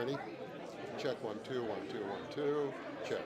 Ready? Check 1 2 1 2 1 2. Check.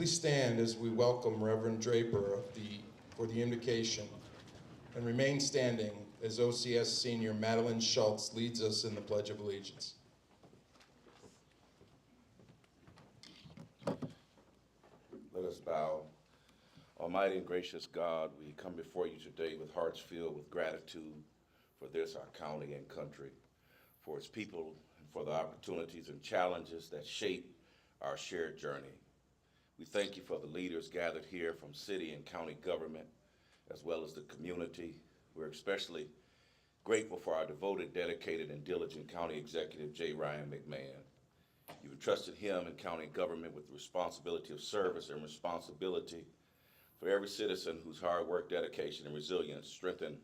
Please stand as we welcome Reverend Draper for the invocation, and remain standing as OCS Senior Madeline Schultz leads us in the Pledge of Allegiance. Let us bow. Almighty and gracious God, we come before you today with hearts filled with gratitude for this, our county and country, for its people, and for the opportunities and challenges that shape our shared journey. We thank you for the leaders gathered here from city and county government, as well as the community. We're especially grateful for our devoted, dedicated, and diligent County Executive, J. Ryan McMahon. You've entrusted him and county government with the responsibility of service and responsibility for every citizen whose hard work, dedication, and resilience strengthen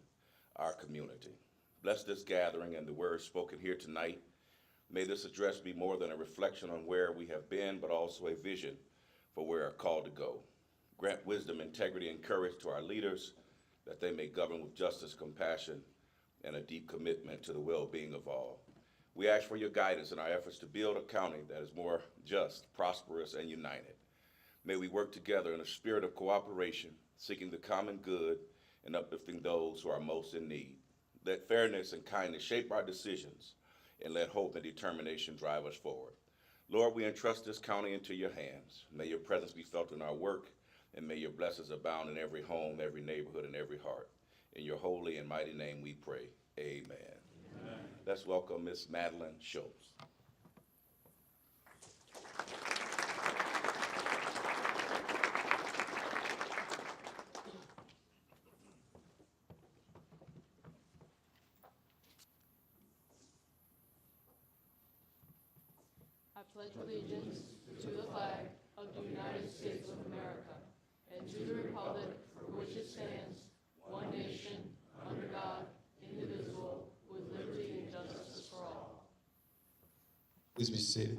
our community. Bless this gathering and the words spoken here tonight. May this address be more than a reflection on where we have been, but also a vision for where we are called to go. Grant wisdom, integrity, and courage to our leaders that they may govern with justice, compassion, and a deep commitment to the well-being of all. We ask for your guidance in our efforts to build a county that is more just, prosperous, and united. May we work together in a spirit of cooperation, seeking the common good and uplifting those who are most in need. Let fairness and kindness shape our decisions, and let hope and determination drive us forward. Lord, we entrust this county into your hands. May your presence be felt in our work, and may your blessings abound in every home, every neighborhood, and every heart. In your holy and mighty name we pray. Amen. Amen. Let's welcome Miss Madeline Schultz. I pledge allegiance to the flag of the United States of America and to the republic for which it stands, one nation, under God, indivisible, with liberty and justice for all. Please be seated.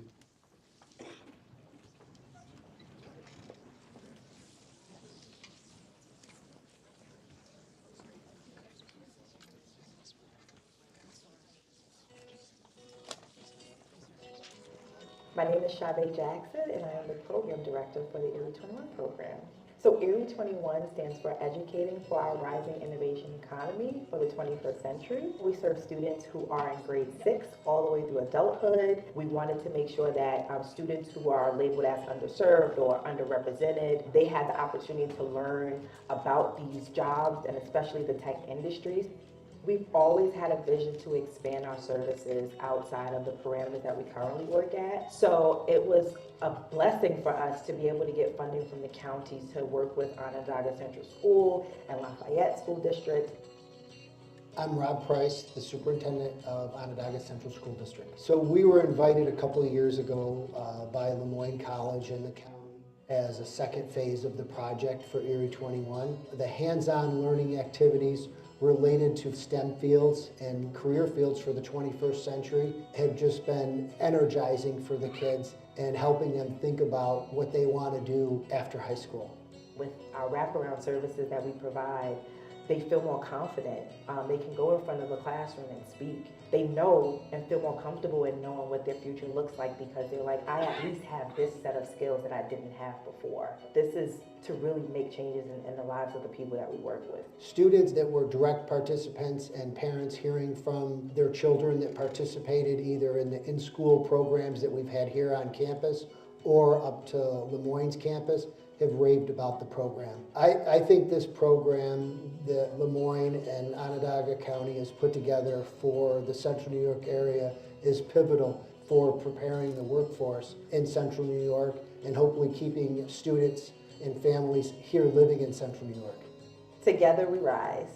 My name is Chavez Jackson, and I am the Program Director for the Erie 21 program. So Erie 21 stands for Educating for Our Rising Innovation Economy for the 21st Century. We serve students who are in grade 6 all the way through adulthood. We wanted to make sure that students who are labeled as underserved or underrepresented, they had the opportunity to learn about these jobs and especially the tech industries. We've always had a vision to expand our services outside of the parameters that we currently work at. So it was a blessing for us to be able to get funding from the county to work with Onondaga Central School and Lafayette School District. I'm Rob Price, the superintendent of Onondaga Central School District. So we were invited a couple of years ago by Lemoyne College and the county as a second phase of the project for Erie 21. The hands-on learning activities related to STEM fields and career fields for the 21st century have just been energizing for the kids and helping them think about what they want to do after high school. With our wraparound services that we provide, they feel more confident. They can go in front of a classroom and speak. They know and feel more comfortable in knowing what their future looks like because they're like, I at least have this set of skills that I didn't have before. This is to really make changes in the lives of the people that we work with. Students that were direct participants and parents hearing from their children that participated either in the in-school programs that we've had here on campus or up to Lemoyne's campus have raved about the program. I think this program that Lemoyne and Onondaga County has put together for the Central New York area is pivotal for preparing the workforce in Central New York and hopefully keeping students and families here living in Central New York. Together we rise.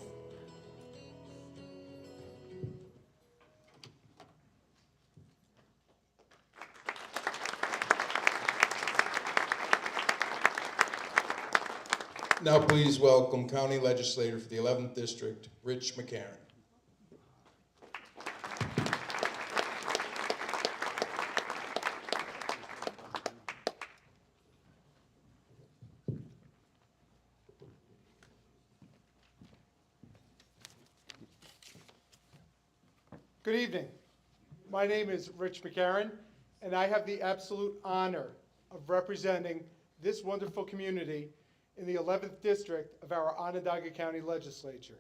Now please welcome County Legislator for the 11th District, Rich McCarron. Good evening. My name is Rich McCarron, and I have the absolute honor of representing this wonderful community in the 11th District of our Onondaga County Legislature.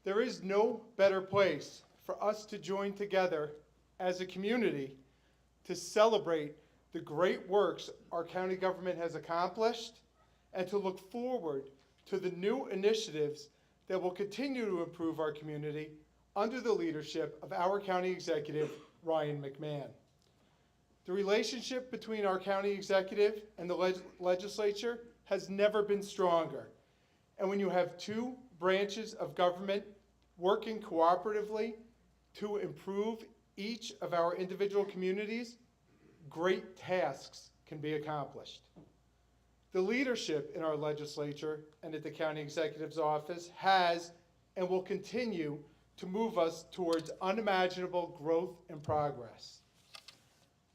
There is no better place for us to join together as a community to celebrate the great works our county government has accomplished and to look forward to the new initiatives that will continue to improve our community under the leadership of our county executive, Ryan McMahon. The relationship between our county executive and the legislature has never been stronger. And when you have two branches of government working cooperatively to improve each of our individual communities, great tasks can be accomplished. The leadership in our legislature and at the county executive's office has and will continue to move us towards unimaginable growth and progress.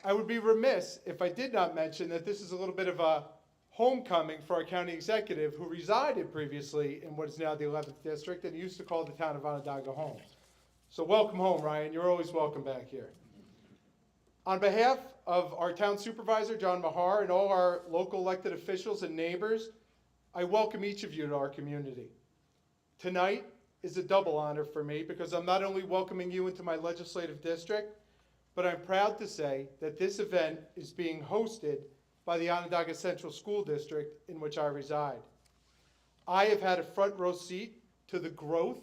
I would be remiss if I did not mention that this is a little bit of a homecoming for our county executive who resided previously in what is now the 11th District and used to call the town of Onondaga home. So welcome home, Ryan. You're always welcome back here. On behalf of our town supervisor, John Mahar, and all our local elected officials and neighbors, I welcome each of you to our community. Tonight is a double honor for me because I'm not only welcoming you into my legislative district, but I'm proud to say that this event is being hosted by the Onondaga Central School District in which I reside. I have had a front row seat to the growth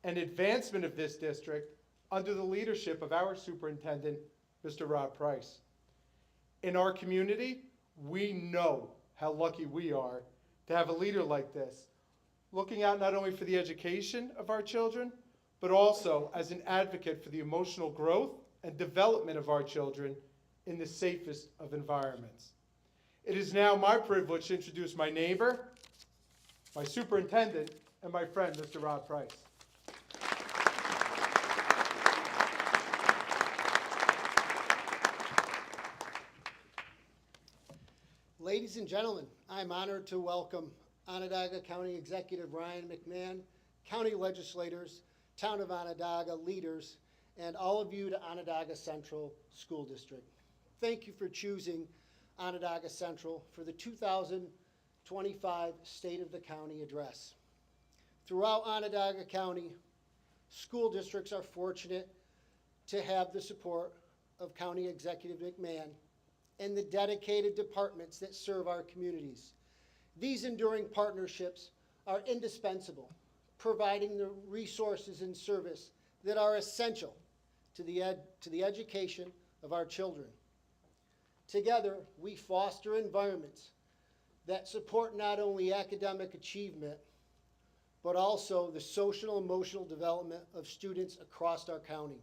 and advancement of this district under the leadership of our superintendent, Mr. Rob Price. In our community, we know how lucky we are to have a leader like this, looking out not only for the education of our children, but also as an advocate for the emotional growth and development of our children in the safest of environments. It is now my privilege to introduce my neighbor, my superintendent, and my friend, Mr. Rob Price. Ladies and gentlemen, I'm honored to welcome Onondaga County Executive Ryan McMahon, county legislators, town of Onondaga leaders, and all of you to Onondaga Central School District. Thank you for choosing Onondaga Central for the 2025 State of the County Address. Throughout Onondaga County, school districts are fortunate to have the support of County Executive McMahon and the dedicated departments that serve our communities. These enduring partnerships are indispensable, providing the resources and service that are essential to the education of our children. Together, we foster environments that support not only academic achievement, but also the social and emotional development of students across our county.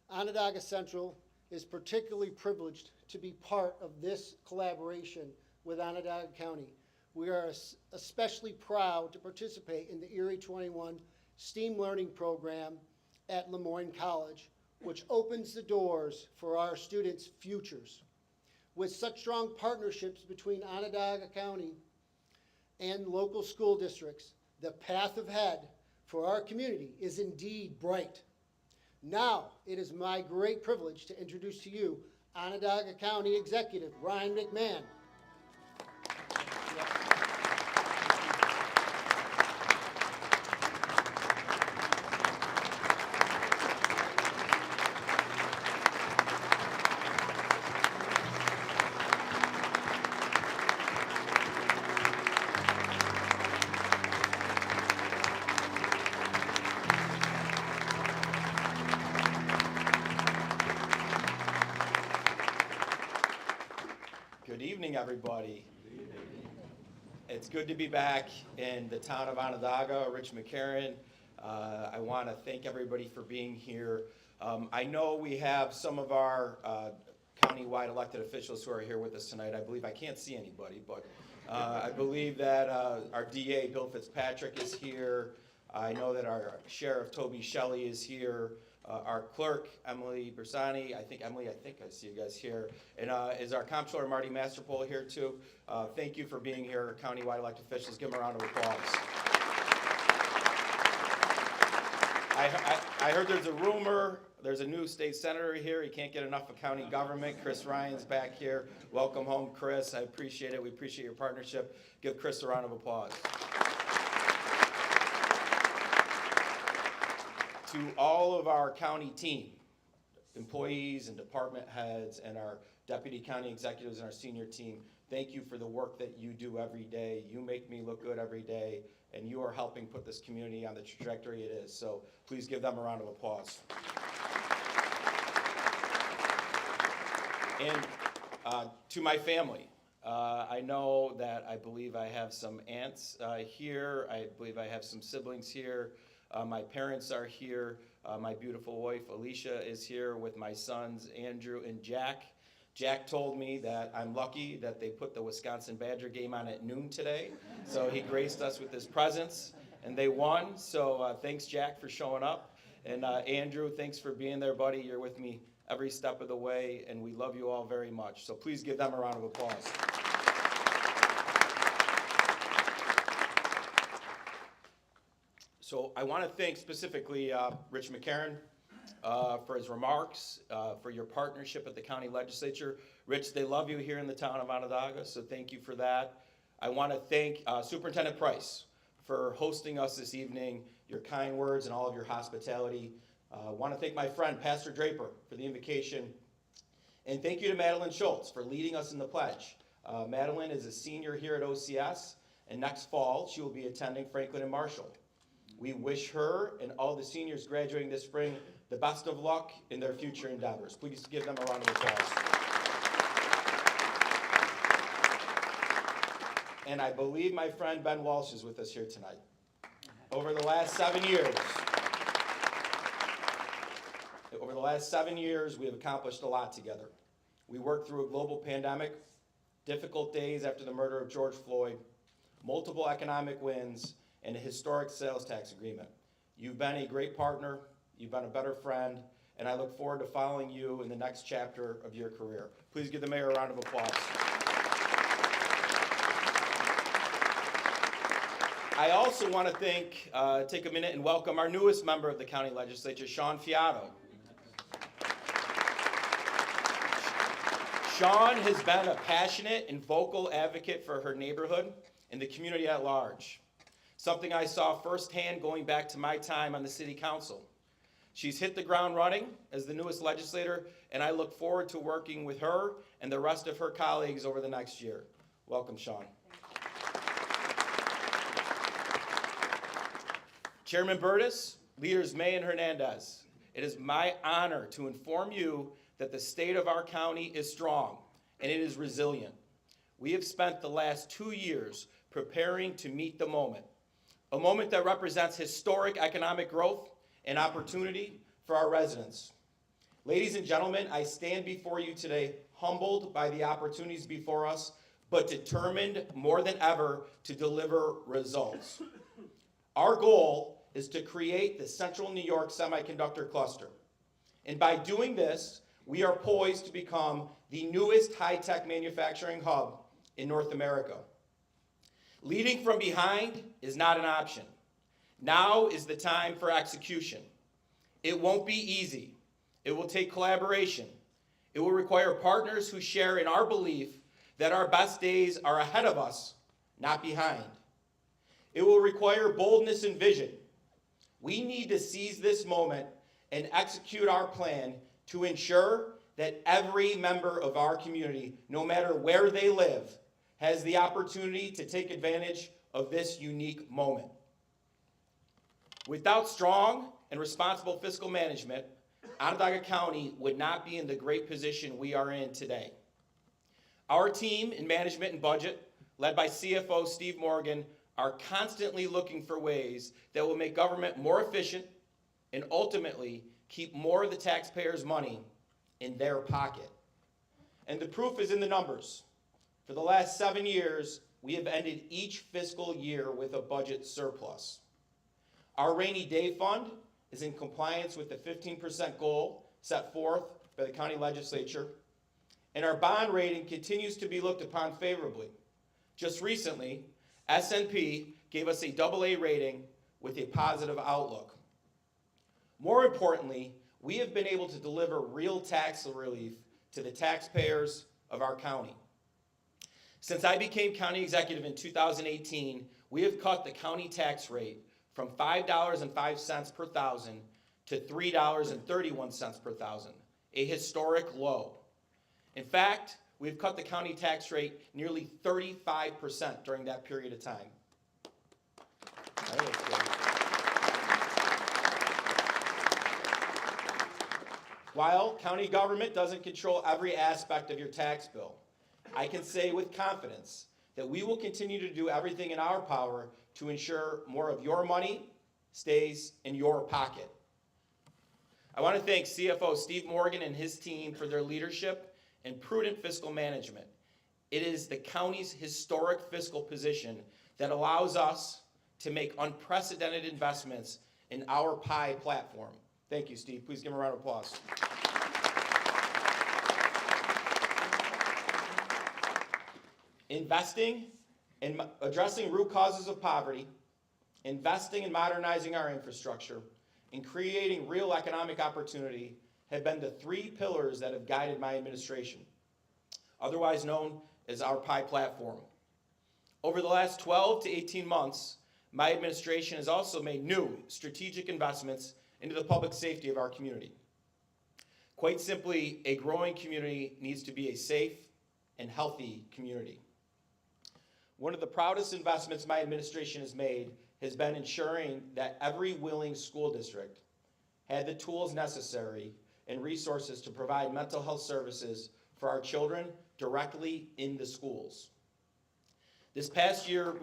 Onondaga Central is particularly privileged to be part of this collaboration with Onondaga County. We are especially proud to participate in the Erie 21 STEAM Learning Program at Lemoyne College, which opens the doors for our students' futures. With such strong partnerships between Onondaga County and local school districts, the path ahead for our community is indeed bright. Now, it is my great privilege to introduce to you Onondaga County Executive Ryan McMahon. Good evening, everybody. It's good to be back in the town of Onondaga, Rich McCarran. I want to thank everybody for being here. I know we have some of our county-wide elected officials who are here with us tonight. I believe, I can't see anybody, but I believe that our DA, Bill Fitzpatrick, is here. I know that our Sheriff, Toby Shelley, is here. Our clerk, Emily Bersani, I think I see you guys here. And is our comptroller, Marty Masterpole, here too. Thank you for being here, countywide elected officials. Give them a round of applause. I heard there's a rumor, there's a new state senator here. He can't get enough of county government. Chris Ryan's back here. Welcome home, Chris. I appreciate it. We appreciate your partnership. Give Chris a round of applause. To all of our county team, employees and department heads and our deputy county executives and our senior team, thank you for the work that you do every day. You make me look good every day, and you are helping put this community on the trajectory it is. So please give them a round of applause. And to my family, I know that I believe I have some aunts here. I believe I have some siblings here. My parents are here. My beautiful wife, Alicia, is here with my sons, Andrew and Jack. Jack told me that I'm lucky that they put the Wisconsin Badger game on at noon today. So he graced us with his presence, and they won. So thanks, Jack, for showing up. And Andrew, thanks for being there, buddy. You're with me every step of the way, and we love you all very much. So please give them a round of applause. So I want to thank specifically Rich McMahon for his remarks, for your partnership at the county legislature. Rich, they love you here in the town of Onondaga, so thank you for that. I want to thank Superintendent Price for hosting us this evening, your kind words and all of your hospitality. I want to thank my friend, Pastor Draper, for the invocation. And thank you to Madeline Schultz for leading us in the pledge. Madeline is a senior here at OCS, and next fall she will be attending Franklin and Marshall. We wish her and all the seniors graduating this spring the best of luck in their future endeavors. Please give them a round of applause. And I believe my friend Ben Walsh is with us here tonight. Over the last 7 years, we have accomplished a lot together. We worked through a global pandemic, difficult days after the murder of George Floyd, multiple economic wins, and a historic sales tax agreement. You've been a great partner, you've been a better friend, and I look forward to following you in the next chapter of your career. Please give the mayor a round of applause. I also want to take a minute and welcome our newest member of the county legislature, Sean Fiato. Sean has been a passionate and vocal advocate for her neighborhood and the community at large. Something I saw firsthand going back to my time on the city council. She's hit the ground running as the newest legislator, and I look forward to working with her and the rest of her colleagues over the next year. Welcome, Sean. Chairman Burtis, leaders May and Hernandez, it is my honor to inform you that the state of our county is strong and it is resilient. We have spent the last 2 years preparing to meet the moment. A moment that represents historic economic growth and opportunity for our residents. Ladies and gentlemen, I stand before you today humbled by the opportunities before us, but determined more than ever to deliver results. Our goal is to create the Central New York Semiconductor Cluster. And by doing this, we are poised to become the newest high-tech manufacturing hub in North America. Leading from behind is not an option. Now is the time for execution. It won't be easy. It will take collaboration. It will require partners who share in our belief that our best days are ahead of us, not behind. It will require boldness and vision. We need to seize this moment and execute our plan to ensure that every member of our community, no matter where they live, has the opportunity to take advantage of this unique moment. Without strong and responsible fiscal management, Onondaga County would not be in the great position we are in today. Our team in management and budget, led by CFO Steve Morgan, are constantly looking for ways that will make government more efficient and ultimately keep more of the taxpayers' money in their pocket. And the proof is in the numbers. For the last 7 years, we have ended each fiscal year with a budget surplus. Our rainy day fund is in compliance with the 15% goal set forth by the county legislature, and our bond rating continues to be looked upon favorably. Just recently, S&P gave us a AA rating with a positive outlook. More importantly, we have been able to deliver real tax relief to the taxpayers of our county. Since I became county executive in 2018, we have cut the county tax rate from $5.05 per thousand to $3.31 per thousand, a historic low. In fact, we've cut the county tax rate nearly 35% during that period of time. While county government doesn't control every aspect of your tax bill, I can say with confidence that we will continue to do everything in our power to ensure more of your money stays in your pocket. I want to thank CFO Steve Morgan and his team for their leadership and prudent fiscal management. It is the county's historic fiscal position that allows us to make unprecedented investments in our PI platform. Thank you, Steve. Please give him a round of applause. Investing in addressing root causes of poverty, investing in modernizing our infrastructure, and creating real economic opportunity have been the three pillars that have guided my administration, otherwise known as our PI platform. Over the last 12 to 18 months, my administration has also made new strategic investments into the public safety of our community. Quite simply, a growing community needs to be a safe and healthy community. One of the proudest investments my administration has made has been ensuring that every willing school district had the tools necessary and resources to provide mental health services for our children directly in the schools. This past year,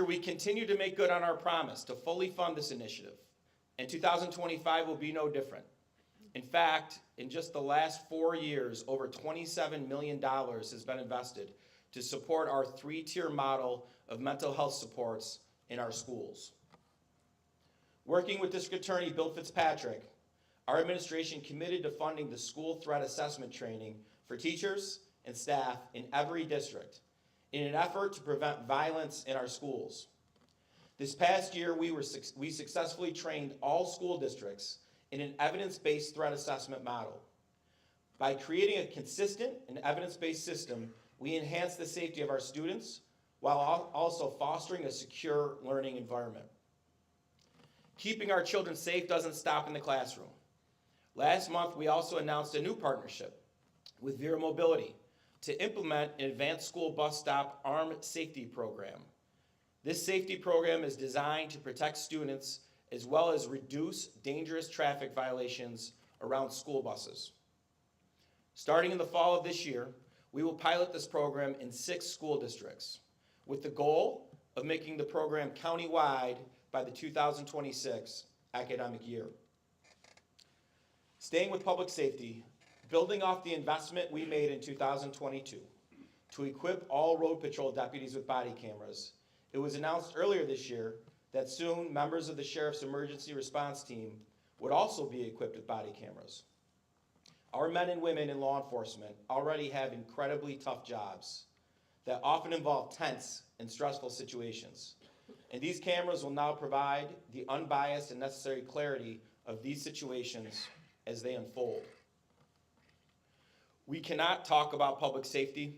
we continue to make good on our promise to fully fund this initiative, and 2025 will be no different. In fact, in just the last 4 years, over $27 million has been invested to support our three-tier model of mental health supports in our schools. Working with District Attorney Bill Fitzpatrick, our administration committed to funding the school threat assessment training for teachers and staff in every district in an effort to prevent violence in our schools. This past year, we successfully trained all school districts in an evidence-based threat assessment model. By creating a consistent and evidence-based system, we enhance the safety of our students while also fostering a secure learning environment. Keeping our children safe doesn't stop in the classroom. Last month, we also announced a new partnership with Vera Mobility to implement an advanced school bus stop armed safety program. This safety program is designed to protect students as well as reduce dangerous traffic violations around school buses. Starting in the fall of this year, we will pilot this program in 6 school districts with the goal of making the program countywide by the 2026 academic year. Staying with public safety, building off the investment we made in 2022 to equip all road patrol deputies with body cameras, it was announced earlier this year that soon members of the Sheriff's Emergency Response Team would also be equipped with body cameras. Our men and women in law enforcement already have incredibly tough jobs that often involve tense and stressful situations. And these cameras will now provide the unbiased and necessary clarity of these situations as they unfold. We cannot talk about public safety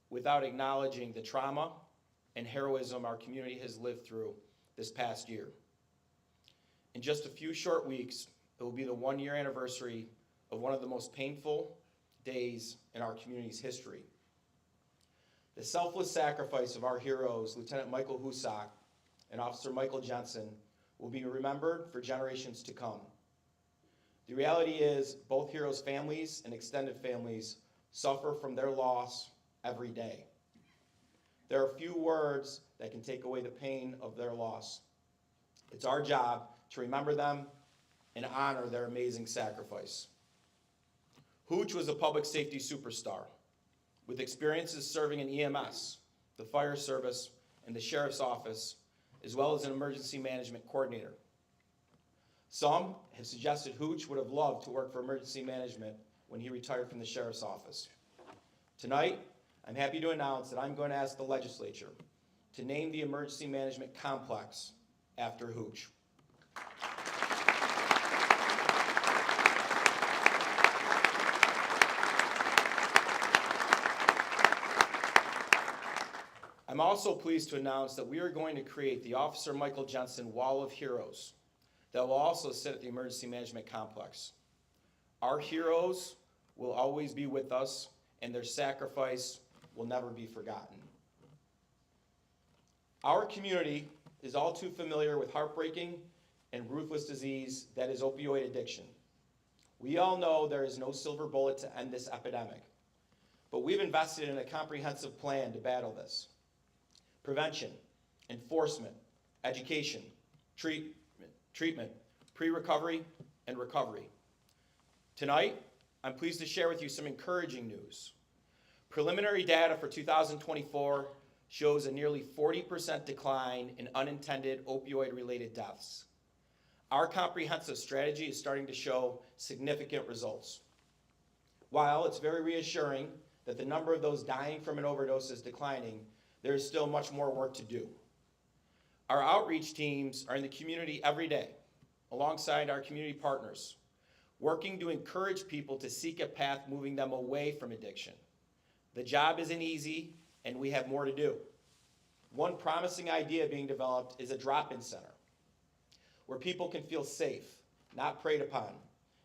without acknowledging the trauma and heroism our community has lived through this past year. In just a few short weeks, it will be the 1-year anniversary of one of the most painful days in our community's history. The selfless sacrifice of our heroes, Lieutenant Michael Husak and Officer Michael Jensen, will be remembered for generations to come. The reality is, both heroes' families and extended families suffer from their loss every day. There are few words that can take away the pain of their loss. It's our job to remember them and honor their amazing sacrifice. Hooch was a public safety superstar with experiences serving in EMS, the fire service, and the sheriff's office, as well as an emergency management coordinator. Some have suggested Hooch would have loved to work for emergency management when he retired from the sheriff's office. Tonight, I'm happy to announce that I'm going to ask the legislature to name the emergency management complex after Hooch. I'm also pleased to announce that we are going to create the Officer Michael Jensen Wall of Heroes that will also sit at the Emergency Management Complex. Our heroes will always be with us, and their sacrifice will never be forgotten. Our community is all too familiar with heartbreaking and ruthless disease that is opioid addiction. We all know there is no silver bullet to end this epidemic, but we've invested in a comprehensive plan to battle this. Prevention, enforcement, education, treatment, pre-recovery, and recovery. Tonight, I'm pleased to share with you some encouraging news. Preliminary data for 2024 shows a nearly 40% decline in unintended opioid-related deaths. Our comprehensive strategy is starting to show significant results. While it's very reassuring that the number of those dying from an overdose is declining, there is still much more work to do. Our outreach teams are in the community every day, alongside our community partners, working to encourage people to seek a path moving them away from addiction. The job isn't easy, and we have more to do. One promising idea being developed is a drop-in center, where people can feel safe, not preyed upon,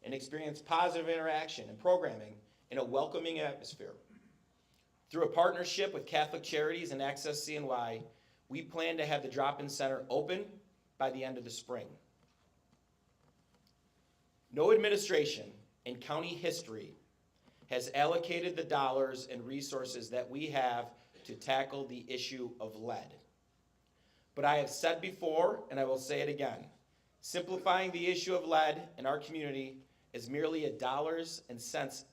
and experience positive interaction and programming in a welcoming atmosphere. Through a partnership with Catholic Charities and Access CNY, we plan to have the drop-in center open by the end of the spring. No administration in county history has allocated the dollars and resources that we have to tackle the issue of lead. But I have said before, and I will say it again, simplifying the issue of lead in our community as merely a dollars and cents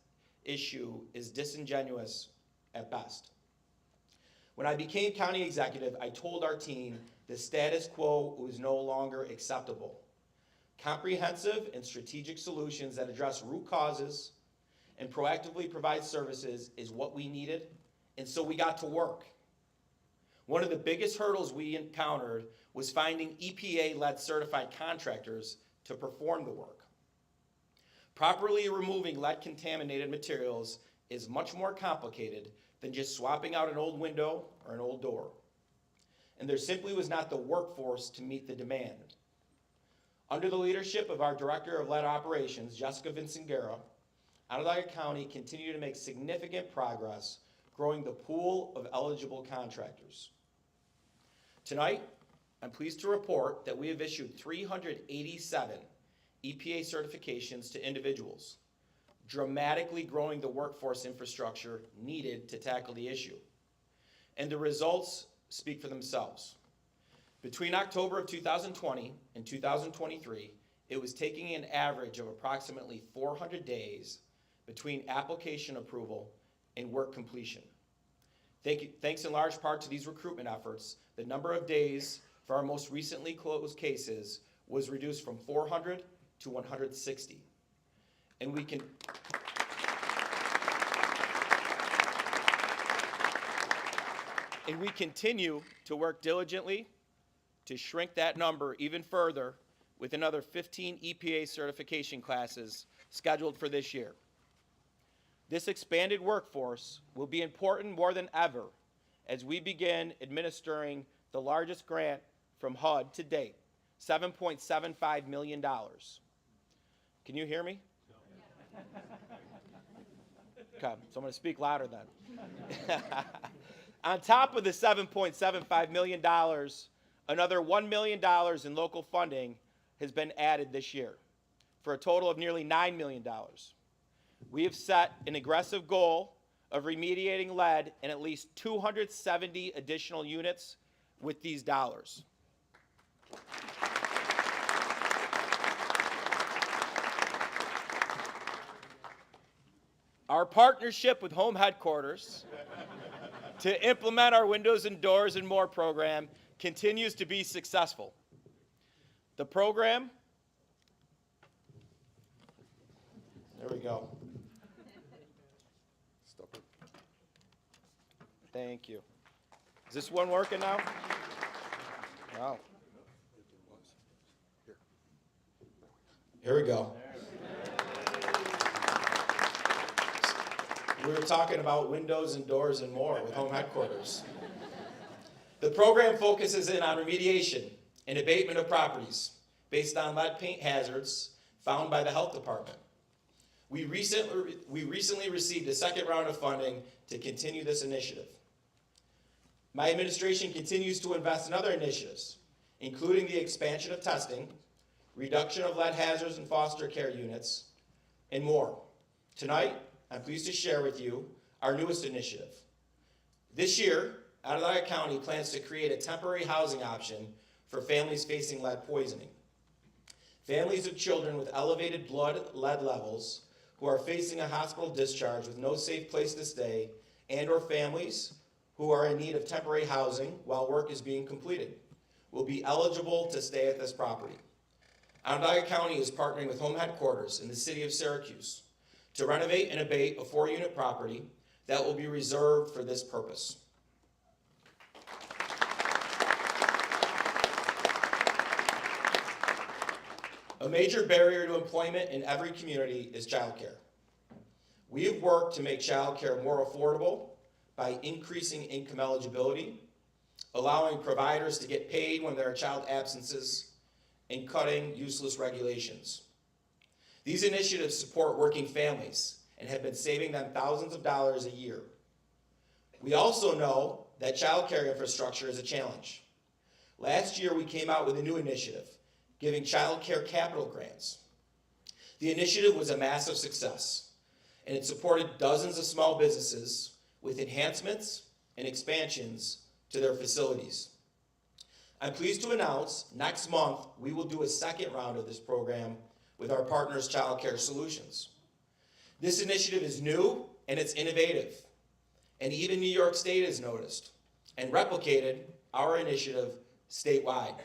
issue is disingenuous at best. When I became county executive, I told our team the status quo was no longer acceptable. Comprehensive and strategic solutions that address root causes and proactively provide services is what we needed, and so we got to work. One of the biggest hurdles we encountered was finding EPA-led certified contractors to perform the work. Properly removing lead-contaminated materials is much more complicated than just swapping out an old window or an old door. And there simply was not the workforce to meet the demand. Under the leadership of our Director of Lead Operations, Jessica Vincent-Guerra, Onondaga County continued to make significant progress growing the pool of eligible contractors. Tonight, I'm pleased to report that we have issued 387 EPA certifications to individuals, dramatically growing the workforce infrastructure needed to tackle the issue. And the results speak for themselves. Between October of 2020 and 2023, it was taking an average of approximately 400 days between application approval and work completion. Thanks in large part to these recruitment efforts, the number of days for our most recently closed cases was reduced from 400 to 160. And we continue to work diligently to shrink that number even further with another 15 EPA certification classes scheduled for this year. This expanded workforce will be important more than ever as we begin administering the largest grant from HUD to date, $7.75 million. Can you hear me? Okay, so I'm going to speak louder then. On top of the $7.75 million, another $1 million in local funding has been added this year, for a total of nearly $9 million. We have set an aggressive goal of remediating lead in at least 270 additional units with these dollars. Our partnership with Home Headquarters to implement our Windows and Doors and More program continues to be successful. The program, there we go. Stop it. Thank you. Is this one working now? Wow. Here we go. We were talking about windows and doors and more with home headquarters. The program focuses in on remediation and abatement of properties based on lead paint hazards found by the health department. We recently received a second round of funding to continue this initiative. My administration continues to invest in other initiatives, including the expansion of testing, reduction of lead hazards in foster care units, and more. Tonight, I'm pleased to share with you our newest initiative. This year, Onondaga County plans to create a temporary housing option for families facing lead poisoning. Families of children with elevated blood lead levels who are facing a hospital discharge with no safe place to stay, and/or families who are in need of temporary housing while work is being completed will be eligible to stay at this property. Onondaga County is partnering with Home Headquarters in the city of Syracuse to renovate and abate a 4-unit property that will be reserved for this purpose. A major barrier to employment in every community is childcare. We have worked to make childcare more affordable by increasing income eligibility, allowing providers to get paid when there are child absences, and cutting useless regulations. These initiatives support working families and have been saving them thousands of dollars a year. We also know that childcare infrastructure is a challenge. Last year, we came out with a new initiative, giving childcare capital grants. The initiative was a massive success, and it supported dozens of small businesses with enhancements and expansions to their facilities. I'm pleased to announce next month we will do a second round of this program with our partners Child Care Solutions. This initiative is new and it's innovative, and even New York State has noticed and replicated our initiative statewide.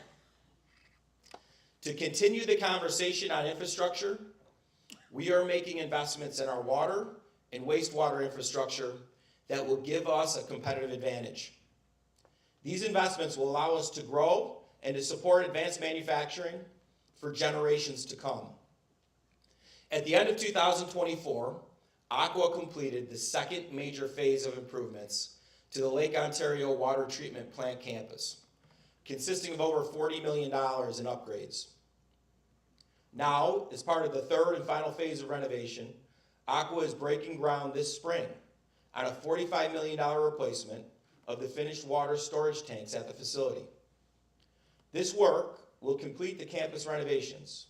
To continue the conversation on infrastructure, we are making investments in our water and wastewater infrastructure that will give us a competitive advantage. These investments will allow us to grow and to support advanced manufacturing for generations to come. At the end of 2024, Aqua completed the second major phase of improvements to the Lake Ontario Water Treatment Plant campus, consisting of over $40 million in upgrades. Now, as part of the third and final phase of renovation, Aqua is breaking ground this spring on a $45 million replacement of the finished water storage tanks at the facility. This work will complete the campus renovations,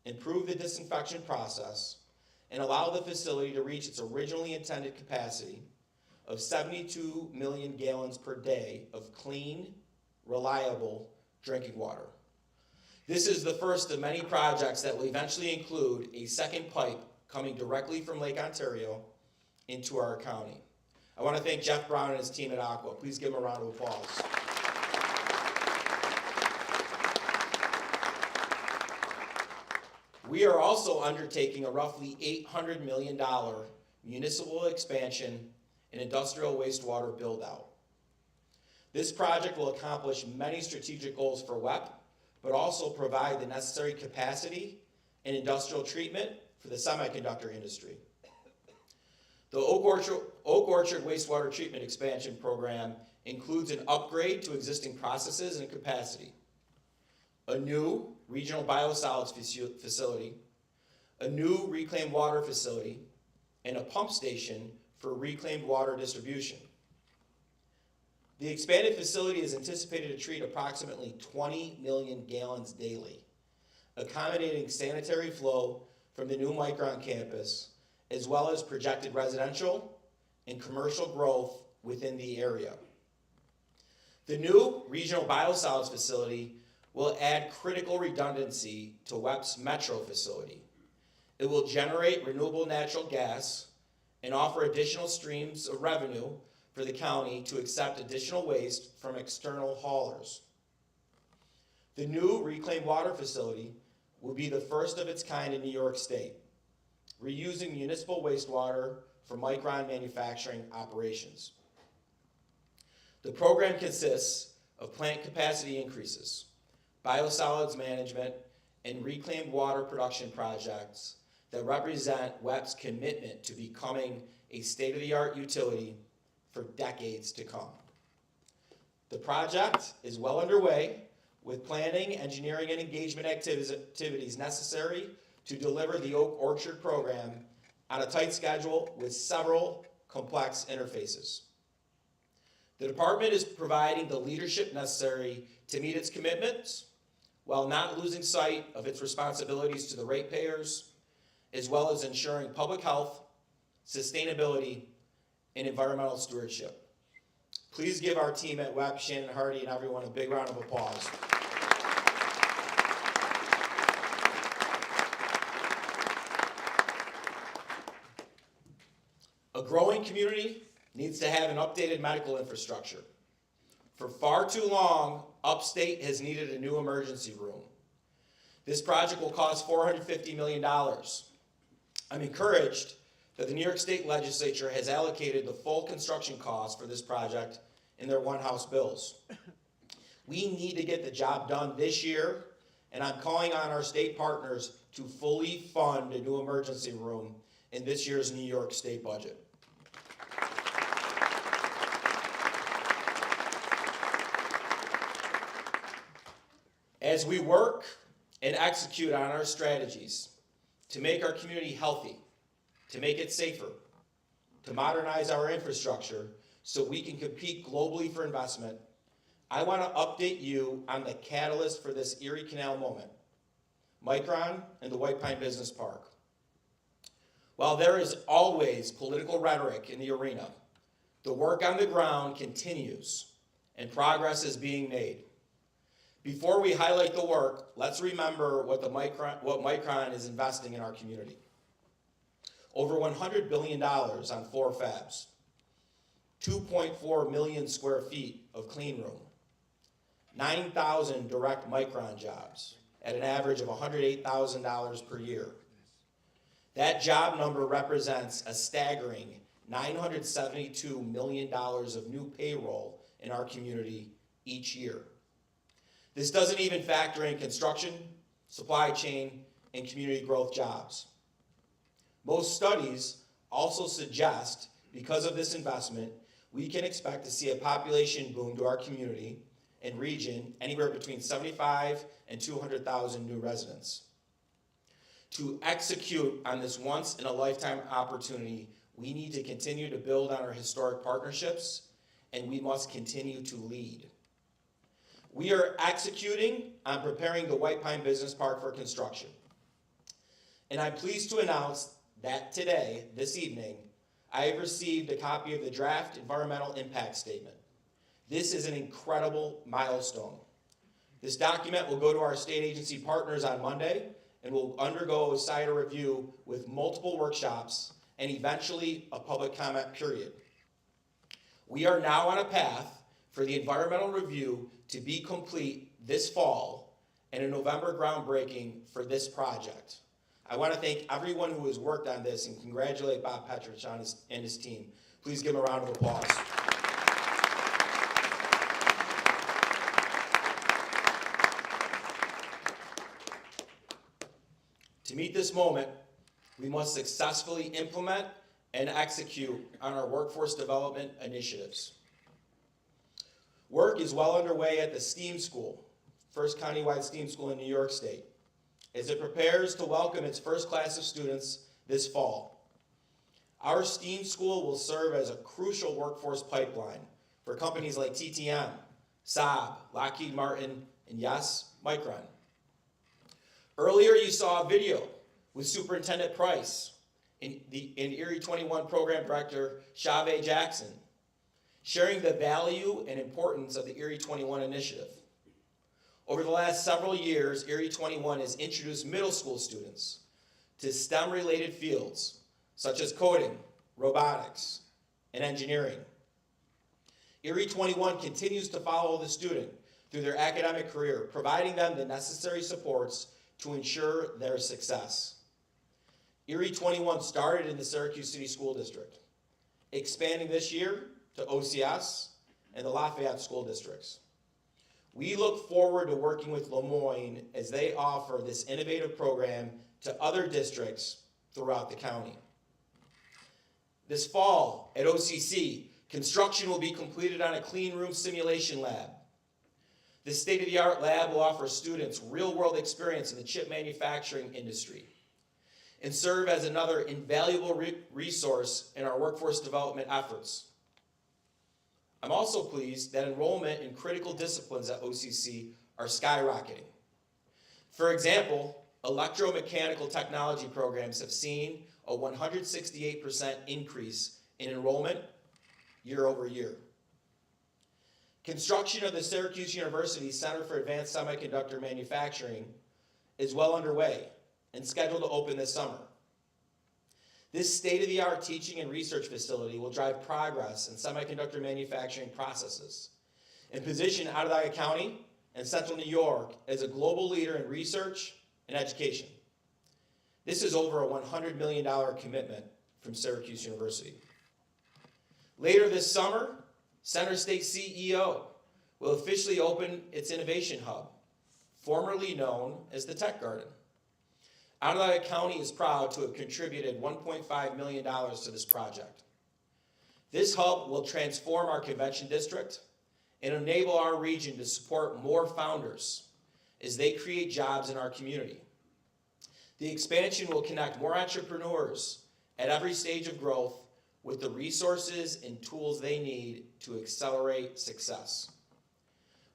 improve the disinfection process, and allow the facility to reach its originally intended capacity of 72 million gallons per day of clean, reliable drinking water. This is the first of many projects that will eventually include a second pipe coming directly from Lake Ontario into our county. I want to thank Jeff Brown and his team at Aqua. Please give him a round of applause. We are also undertaking a roughly $800 million municipal expansion and industrial wastewater build-out. This project will accomplish many strategic goals for WEP, but also provide the necessary capacity and industrial treatment for the semiconductor industry. The Oak Orchard Wastewater Treatment Expansion Program includes an upgrade to existing processes and capacity, a new regional biosolids facility, a new reclaimed water facility, and a pump station for reclaimed water distribution. The expanded facility is anticipated to treat approximately 20 million gallons daily, accommodating sanitary flow from the new Micron campus, as well as projected residential and commercial growth within the area. The new regional biosolids facility will add critical redundancy to WEP's Metro facility. It will generate renewable natural gas and offer additional streams of revenue for the county to accept additional waste from external haulers. The new reclaimed water facility will be the first of its kind in New York State, reusing municipal wastewater for Micron manufacturing operations. The program consists of plant capacity increases, biosolids management, and reclaimed water production projects that represent WEP's commitment to becoming a state-of-the-art utility for decades to come. The project is well underway with planning, engineering, and engagement activities necessary to deliver the Oak Orchard program on a tight schedule with several complex interfaces. The department is providing the leadership necessary to meet its commitments while not losing sight of its responsibilities to the ratepayers, as well as ensuring public health, sustainability, and environmental stewardship. Please give our team at WEP, Shannon Hardy, and everyone a big round of applause. A growing community needs to have an updated medical infrastructure. For far too long, upstate has needed a new emergency room. This project will cost $450 million. I'm encouraged that the New York State Legislature has allocated the full construction cost for this project in their one-house bills. We need to get the job done this year, and I'm calling on our state partners to fully fund a new emergency room in this year's New York State budget. As we work and execute on our strategies to make our community healthy, to make it safer, to modernize our infrastructure so we can compete globally for investment, I want to update you on the catalyst for this Erie Canal moment, Micron and the White Pine Business Park. While there is always political rhetoric in the arena, the work on the ground continues and progress is being made. Before we highlight the work, let's remember what Micron is investing in our community. Over $100 billion on 4 fabs, 2.4 million square feet of clean room, 9,000 direct Micron jobs at an average of $108,000 per year. That job number represents a staggering $972 million of new payroll in our community each year. This doesn't even factor in construction, supply chain, and community growth jobs. Most studies also suggest, because of this investment, we can expect to see a population boom to our community and region anywhere between 75 and 200,000 new residents. To execute on this once-in-a-lifetime opportunity, we need to continue to build on our historic partnerships, and we must continue to lead. We are executing on preparing the White Pine Business Park for construction. And I'm pleased to announce that today, this evening, I have received a copy of the draft environmental impact statement. This is an incredible milestone. This document will go to our state agency partners on Monday and will undergo a CIDR review with multiple workshops and eventually a public comment period. We are now on a path for the environmental review to be complete this fall and a November groundbreaking for this project. I want to thank everyone who has worked on this and congratulate Bob Petrich and his team. Please give him a round of applause. To meet this moment, we must successfully implement and execute on our workforce development initiatives. Work is well underway at the STEAM School, first countywide STEAM school in New York State, as it prepares to welcome its first class of students this fall. Our STEAM school will serve as a crucial workforce pipeline for companies like TTM, Saab, Lockheed Martin, and yes, Micron. Earlier you saw a video with Superintendent Price and Erie 21 Program Director Chavez Jackson, sharing the value and importance of the Erie 21 initiative. Over the last several years, Erie 21 has introduced middle school students to STEM-related fields, such as coding, robotics, and engineering. Erie 21 continues to follow the student through their academic career, providing them the necessary supports to ensure their success. Erie 21 started in the Syracuse City School District, expanding this year to OCS and the Lafayette School Districts. We look forward to working with Lemoyne as they offer this innovative program to other districts throughout the county. This fall at OCC, construction will be completed on a clean room simulation lab. This state-of-the-art lab will offer students real-world experience in the chip manufacturing industry and serve as another invaluable resource in our workforce development efforts. I'm also pleased that enrollment in critical disciplines at OCC are skyrocketing. For example, electromechanical technology programs have seen a 168% increase in enrollment year over year. Construction of the Syracuse University Center for Advanced Semiconductor Manufacturing is well underway and scheduled to open this summer. This state-of-the-art teaching and research facility will drive progress in semiconductor manufacturing processes and position Onondaga County and Central New York as a global leader in research and education. This is over a $100 million commitment from Syracuse University. Later this summer, Center State CEO will officially open its Innovation Hub, formerly known as the Tech Garden. Onondaga County is proud to have contributed $1.5 million to this project. This hub will transform our convention district and enable our region to support more founders as they create jobs in our community. The expansion will connect more entrepreneurs at every stage of growth with the resources and tools they need to accelerate success.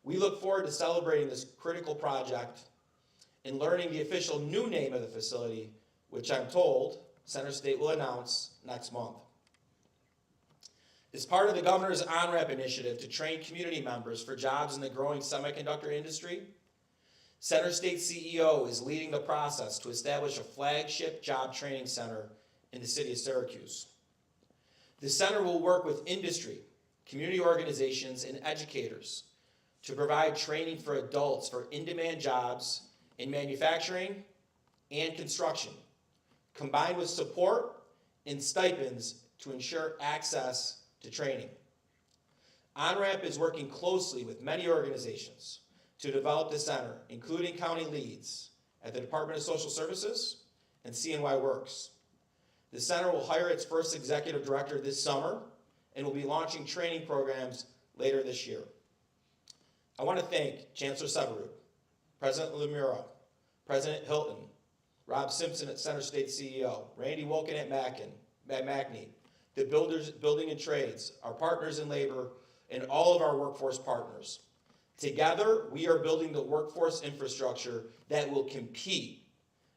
We look forward to celebrating this critical project and learning the official new name of the facility, which I'm told Center State will announce next month. As part of the governor's on-ramp initiative to train community members for jobs in the growing semiconductor industry, Center State CEO is leading the process to establish a flagship job training center in the city of Syracuse. The center will work with industry, community organizations, and educators to provide training for adults for in-demand jobs in manufacturing and construction, combined with support and stipends to ensure access to training. OnRamp is working closely with many organizations to develop the center, including county leads at the Department of Social Services and CNY Works. The center will hire its first executive director this summer and will be launching training programs later this year. I want to thank Chancellor Severud, President Lemura, President Hilton, Rob Simpson at Center State CEO, Randy Wilkin at McMahon, the building and trades, our partners in labor, and all of our workforce partners. Together, we are building the workforce infrastructure that will compete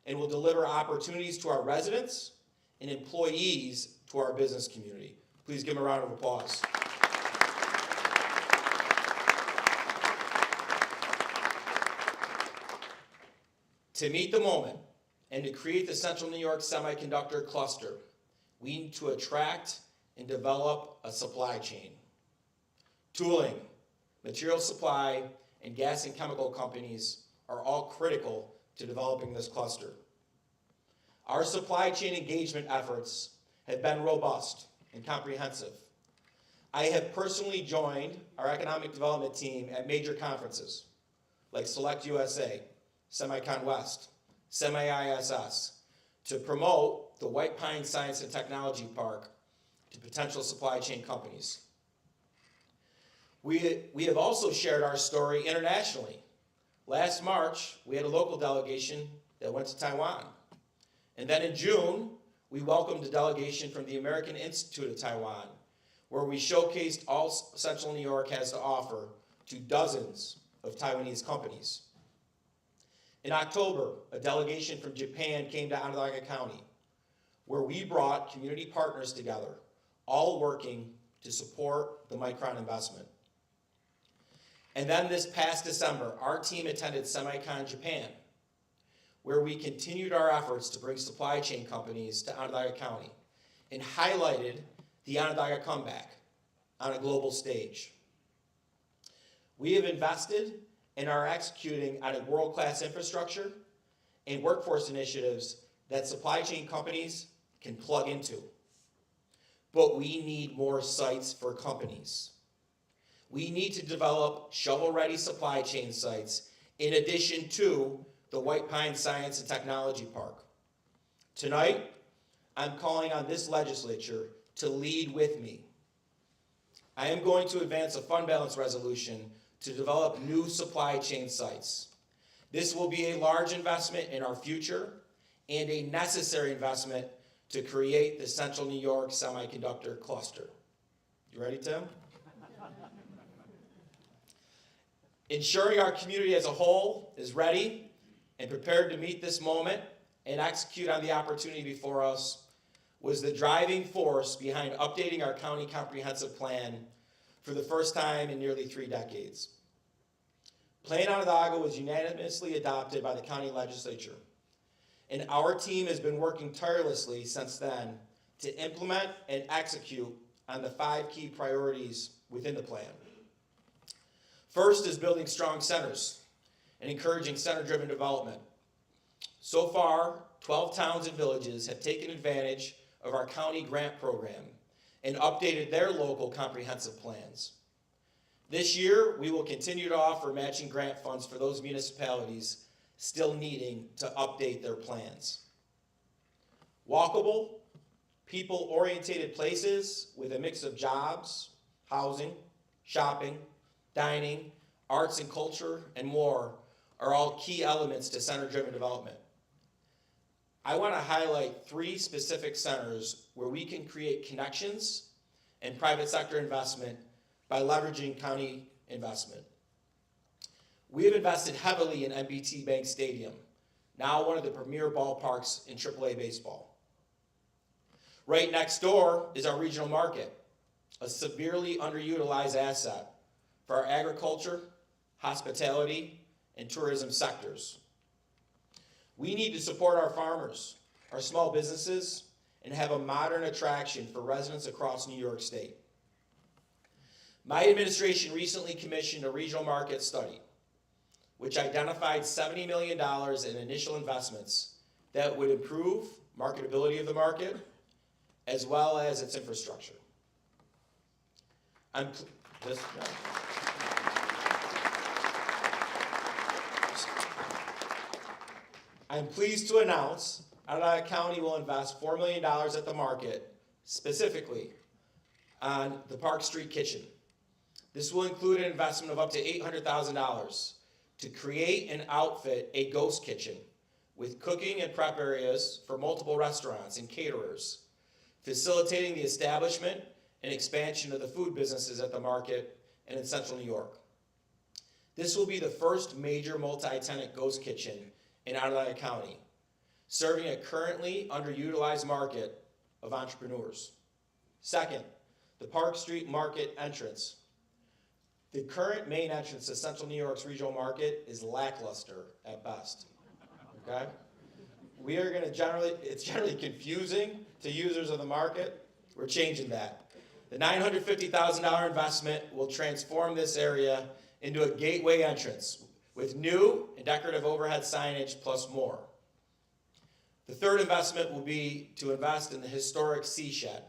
and will deliver opportunities to our residents and employees to our business community. Please give them a round of applause. To meet the moment and to create the Central New York Semiconductor Cluster, we need to attract and develop a supply chain. Tooling, material supply, and gas and chemical companies are all critical to developing this cluster. Our supply chain engagement efforts have been robust and comprehensive. I have personally joined our economic development team at major conferences like Select USA, Semicon West, Semi-ISS, to promote the White Pine Science and Technology Park to potential supply chain companies. We have also shared our story internationally. Last March, we had a local delegation that went to Taiwan. And then in June, we welcomed a delegation from the American Institute of Taiwan, where we showcased all Central New York has to offer to dozens of Taiwanese companies. In October, a delegation from Japan came to Onondaga County, where we brought community partners together, all working to support the Micron investment. And then this past December, our team attended Semicon Japan, where we continued our efforts to bring supply chain companies to Onondaga County and highlighted the Onondaga comeback on a global stage. We have invested and are executing on a world-class infrastructure and workforce initiatives that supply chain companies can plug into. But we need more sites for companies. we need to develop shovel-ready supply chain sites in addition to the White Pine Science and Technology Park. Tonight, I'm calling on this legislature to lead with me. I am going to advance a fund balance resolution to develop new supply chain sites. This will be a large investment in our future and a necessary investment to create the Central New York Semiconductor Cluster. You ready, Tim? Ensuring our community as a whole is ready and prepared to meet this moment and execute on the opportunity before us was the driving force behind updating our county comprehensive plan for the first time in nearly 3 decades. Plan Onondaga was unanimously adopted by the county legislature, and our team has been working tirelessly since then to implement and execute on the 5 key priorities within the plan. First is building strong centers and encouraging center-driven development. So far, 12 towns and villages have taken advantage of our county grant program and updated their local comprehensive plans. This year, we will continue to offer matching grant funds for those municipalities still needing to update their plans. Walkable, people-oriented places with a mix of jobs, housing, shopping, dining, arts and culture, and more are all key elements to center-driven development. I want to highlight 3 specific centers where we can create connections and private sector investment by leveraging county investment. We have invested heavily in MBT Bank Stadium, now one of the premier ballparks in AAA baseball. Right next door is our regional market, a severely underutilized asset for our agriculture, hospitality, and tourism sectors. We need to support our farmers, our small businesses, and have a modern attraction for residents across New York State. My administration recently commissioned a regional market study, which identified $70 million in initial investments that would improve marketability of the market, as well as its infrastructure. I'm pleased to announce Onondaga County will invest $4 million at the market, specifically on the Park Street Kitchen. This will include an investment of up to $800,000 to create and outfit a ghost kitchen with cooking and prep areas for multiple restaurants and caterers, facilitating the establishment and expansion of the food businesses at the market and in Central New York. This will be the first major multi-tenant ghost kitchen in Onondaga County, serving a currently underutilized market of entrepreneurs. Second, the Park Street Market entrance. The current main entrance to Central New York's regional market is lackluster at best, okay? It's generally confusing to users of the market. We're changing that. The $950,000 investment will transform this area into a gateway entrance with new and decorative overhead signage plus more. The third investment will be to invest in the historic Sea Shed.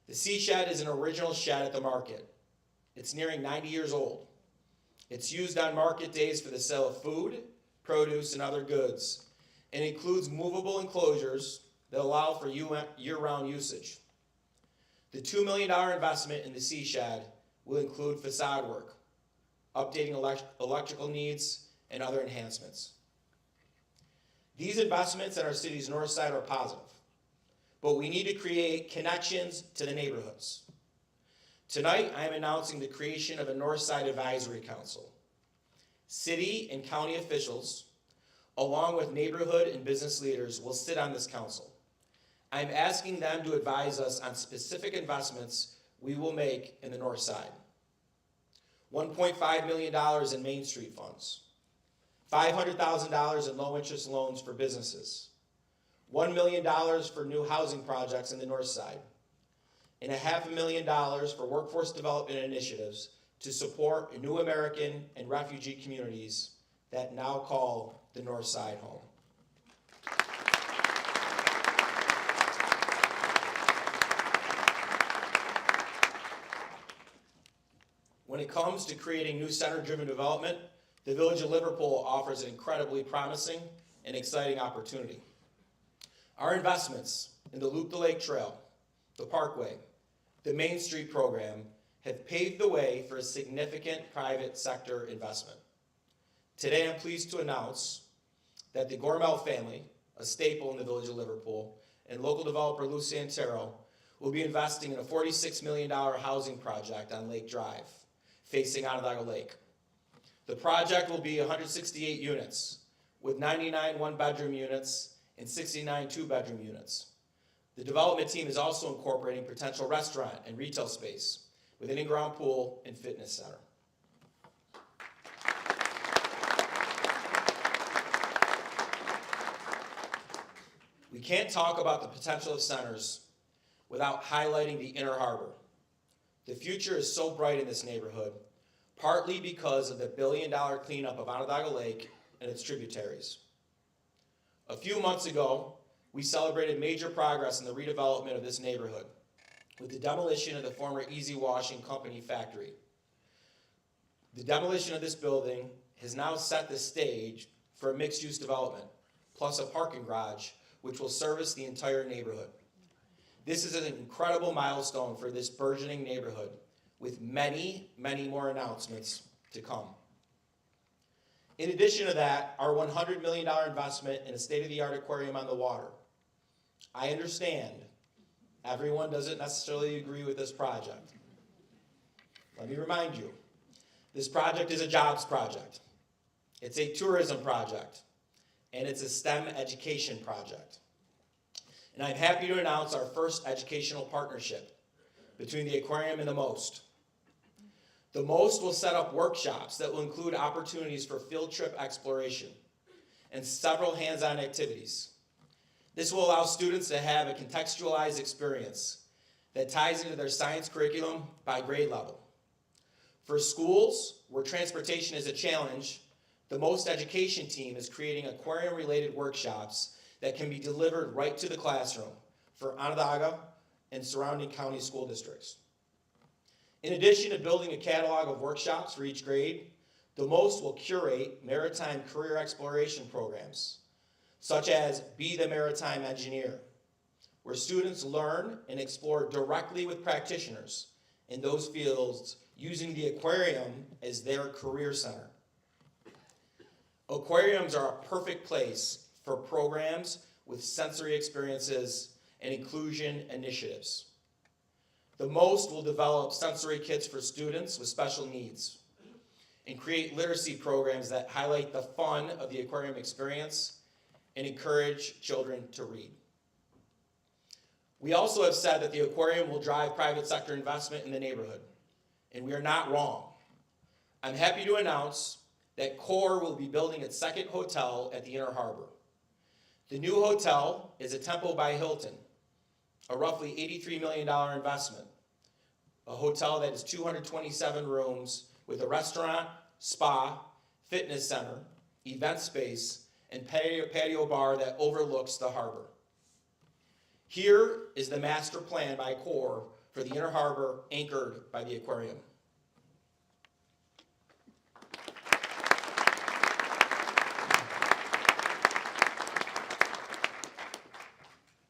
The Sea Shed is an original shed at the market. It's nearing 90 years old. It's used on market days for the sale of food, produce, and other goods, and includes movable enclosures that allow for year-round usage. The $2 million investment in the Sea Shed will include facade work, updating electrical needs, and other enhancements. These investments in our city's north side are positive, but we need to create connections to the neighborhoods. Tonight, I am announcing the creation of a North Side Advisory Council. City and county officials, along with neighborhood and business leaders, will sit on this council. I'm asking them to advise us on specific investments we will make in the North Side. $1.5 million in Main Street funds, $500,000 in low-interest loans for businesses, $1 million for new housing projects in the North Side, and $500,000 for workforce development initiatives to support new American and refugee communities that now call the North Side home. When it comes to creating new center-driven development, the Village of Liverpool offers an incredibly promising and exciting opportunity. Our investments in the Loop the Lake Trail, the Parkway, the Main Street program have paved the way for a significant private sector investment. Today, I'm pleased to announce that the Gormel family, a staple in the Village of Liverpool, and local developer Lou Santero will be investing in a $46 million housing project on Lake Drive, facing Onondaga Lake. The project will be 168 units, with 99 one-bedroom units and 69 two-bedroom units. The development team is also incorporating potential restaurant and retail space with an in-ground pool and fitness center. We can't talk about the potential of centers without highlighting the Inner Harbor. The future is so bright in this neighborhood, partly because of the billion-dollar cleanup of Onondaga Lake and its tributaries. A few months ago, we celebrated major progress in the redevelopment of this neighborhood with the demolition of the former Easy Washing Company factory. The demolition of this building has now set the stage for a mixed-use development, plus a parking garage, which will service the entire neighborhood. This is an incredible milestone for this burgeoning neighborhood, with many, many more announcements to come. In addition to that, our $100 million investment in a state-of-the-art aquarium on the water. I understand everyone doesn't necessarily agree with this project. Let me remind you, this project is a jobs project. It's a tourism project, and it's a STEM education project. And I'm happy to announce our first educational partnership between the aquarium and the MOST. The MOST will set up workshops that will include opportunities for field trip exploration and several hands-on activities. This will allow students to have a contextualized experience that ties into their science curriculum by grade level. For schools where transportation is a challenge, the MOST education team is creating aquarium-related workshops that can be delivered right to the classroom for Onondaga and surrounding county school districts. In addition to building a catalog of workshops for each grade, the MOST will curate maritime career exploration programs, such as Be the Maritime Engineer, where students learn and explore directly with practitioners in those fields using the aquarium as their career center. Aquariums are a perfect place for programs with sensory experiences and inclusion initiatives. The MOST will develop sensory kits for students with special needs and create literacy programs that highlight the fun of the aquarium experience and encourage children to read. We also have said that the aquarium will drive private sector investment in the neighborhood, and we are not wrong. I'm happy to announce that CORE will be building its second hotel at the Inner Harbor. The new hotel is a Tempo by Hilton, a roughly $83 million investment, a hotel that is 227 rooms with a restaurant, spa, fitness center, event space, and patio bar that overlooks the harbor. Here is the master plan by CORE for the Inner Harbor, anchored by the aquarium.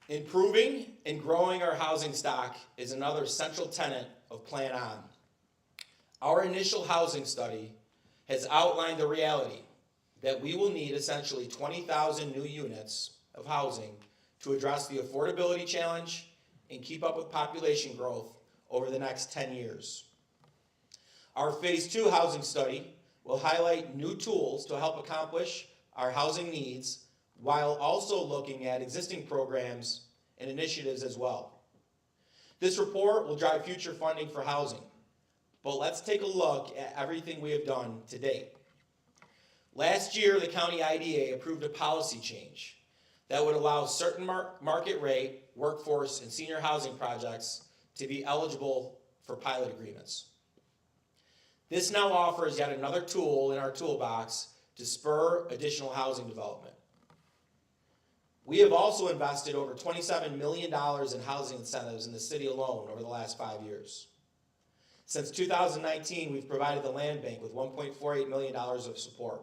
Improving and growing our housing stock is another central tenet of Plan On. Our initial housing study has outlined the reality that we will need essentially 20,000 new units of housing to address the affordability challenge and keep up with population growth over the next 10 years. Our Phase 2 housing study will highlight new tools to help accomplish our housing needs while also looking at existing programs and initiatives as well. This report will drive future funding for housing, but let's take a look at everything we have done to date. Last year, the county IDA approved a policy change that would allow certain market rate, workforce, and senior housing projects to be eligible for pilot agreements. This now offers yet another tool in our toolbox to spur additional housing development. We have also invested over $27 million in housing incentives in the city alone over the last 5 years. Since 2019, we've provided the land bank with $1.48 million of support.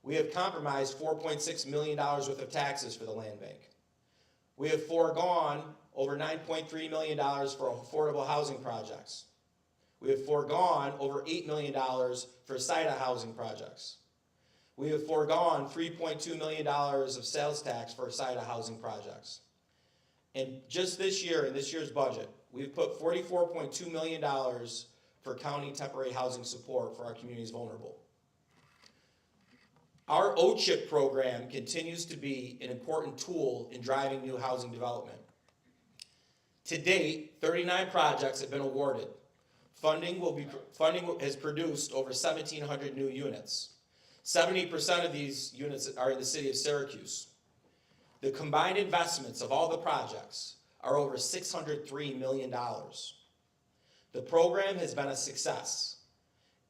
We have compromised $4.6 million worth of taxes for the land bank. We have foregone over $9.3 million for affordable housing projects. We have foregone over $8 million for SIDA housing projects. We have foregone $3.2 million of sales tax for SIDA housing projects. And just this year, in this year's budget, we've put $44.2 million for county temporary housing support for our communities vulnerable. Our OCHIP program continues to be an important tool in driving new housing development. To date, 39 projects have been awarded. Funding has produced over 1,700 new units. 70% of these units are in the city of Syracuse. The combined investments of all the projects are over $603 million. The program has been a success,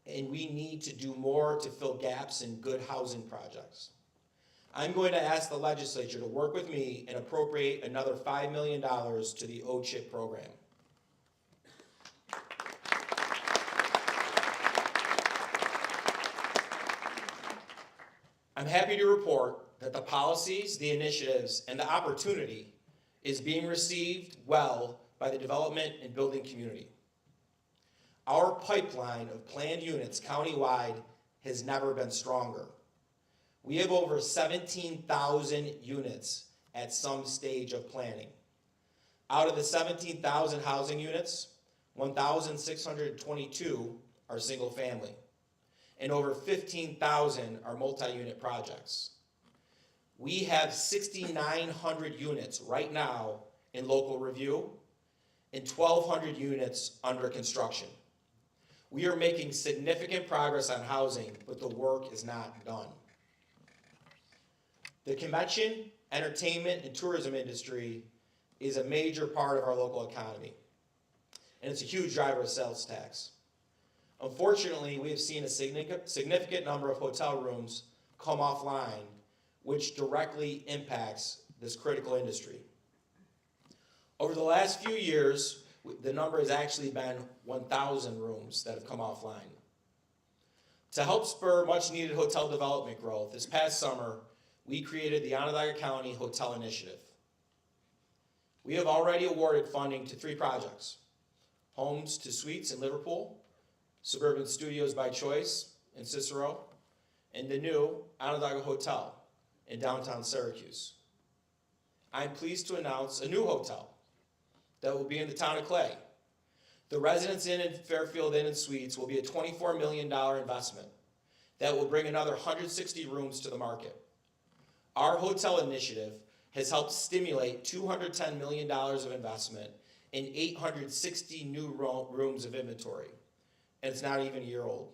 and we need to do more to fill gaps in good housing projects. I'm going to ask the legislature to work with me and appropriate another $5 million to the OCHIP program. I'm happy to report that the policies, the initiatives, and the opportunity is being received well by the development and building community. Our pipeline of planned units countywide has never been stronger. We have over 17,000 units at some stage of planning. Out of the 17,000 housing units, 1,622 are single family, and over 15,000 are multi-unit projects. We have 6,900 units right now in local review and 1,200 units under construction. We are making significant progress on housing, but the work is not done. The convention, entertainment, and tourism industry is a major part of our local economy, and it's a huge driver of sales tax. Unfortunately, we have seen a significant number of hotel rooms come offline, which directly impacts this critical industry. Over the last few years, the number has actually been 1,000 rooms that have come offline. To help spur much-needed hotel development growth, this past summer, we created the Onondaga County Hotel Initiative. We have already awarded funding to 3 projects: Homes to Suites in Liverpool, Suburban Studios by Choice in Cicero, and the new Onondaga Hotel in downtown Syracuse. I'm pleased to announce a new hotel that will be in the town of Clay. The Residence Inn and Fairfield Inn and Suites will be a $24 million investment that will bring another 160 rooms to the market. Our hotel initiative has helped stimulate $210 million of investment and 860 new rooms of inventory, and it's not even a year old.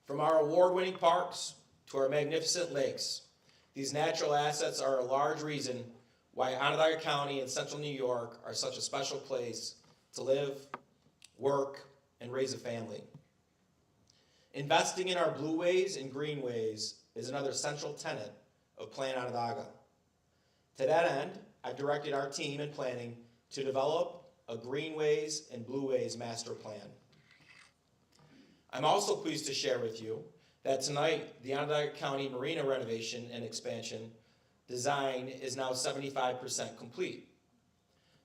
From our award-winning parks to our magnificent lakes, these natural assets are a large reason why Onondaga County and Central New York are such a special place to live, work, and raise a family. Investing in our blueways and greenways is another central tenet of Plan Onondaga. To that end, I've directed our team in planning to develop a greenways and blueways master plan. I'm also pleased to share with you that tonight, the Onondaga County Marina renovation and expansion design is now 75% complete.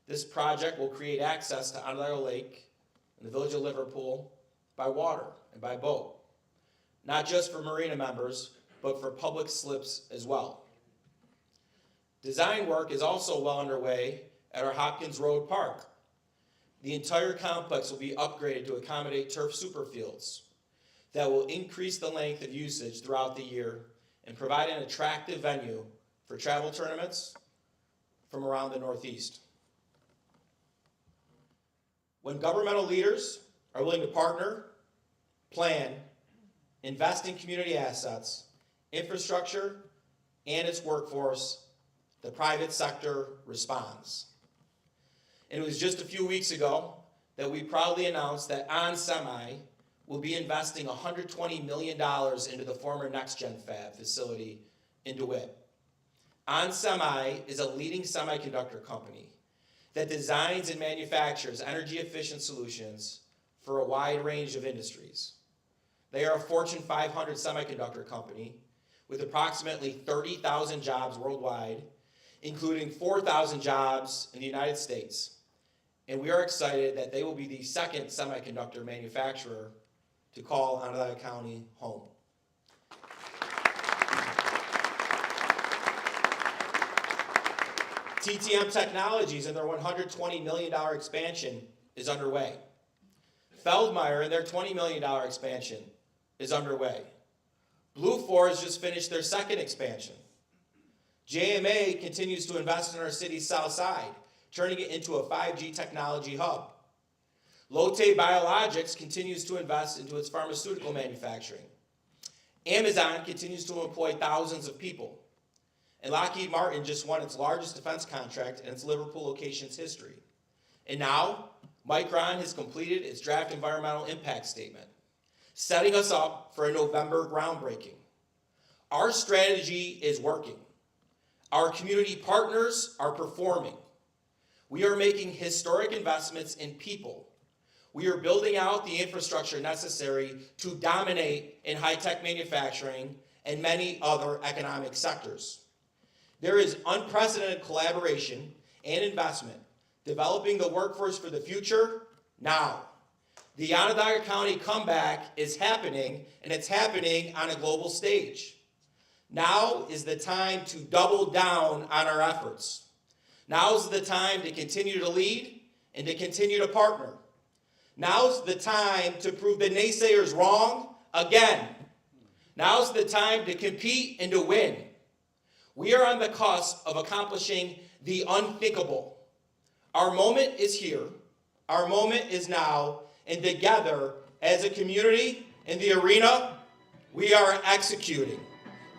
This project will create access to Onondaga Lake and the village of Liverpool by water and by boat, not just for marina members, but for public slips as well. Design work is also well underway at our Hopkins Road Park. The entire complex will be upgraded to accommodate turf superfields that will increase the length of usage throughout the year and provide an attractive venue for travel tournaments from around the Northeast. When governmental leaders are willing to partner, plan, invest in community assets, infrastructure, and its workforce, the private sector responds. And it was just a few weeks ago that we proudly announced that On Semi will be investing $120 million into the former NextGen Fab facility in DeWitt. onsemi is a leading semiconductor company that designs and manufactures energy-efficient solutions for a wide range of industries. They are a Fortune 500 semiconductor company with approximately 30,000 jobs worldwide, including 4,000 jobs in the United States. And we are excited that they will be the second semiconductor manufacturer to call Onondaga County home. TTM Technologies and their $120 million expansion is underway. Feldmeyer and their $20 million expansion is underway. Blue Forest just finished their second expansion. JMA continues to invest in our city's south side, turning it into a 5G technology hub. Lotte Biologics continues to invest into its pharmaceutical manufacturing. Amazon continues to employ thousands of people. And Lockheed Martin just won its largest defense contract in its Liverpool location's history. And now, Micron has completed its draft environmental impact statement, setting us up for a November groundbreaking. Our strategy is working. Our community partners are performing. We are making historic investments in people. We are building out the infrastructure necessary to dominate in high-tech manufacturing and many other economic sectors. There is unprecedented collaboration and investment developing the workforce for the future now. The Onondaga County comeback is happening, and it's happening on a global stage. Now is the time to double down on our efforts. Now's the time to continue to lead and to continue to partner. Now's the time to prove the naysayers wrong again. Now's the time to compete and to win. We are on the cusp of accomplishing the unthinkable. Our moment is here. Our moment is now. And together, as a community in the arena, we are executing.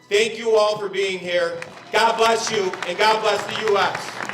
Thank you all for being here. God bless you, and God bless the U.S.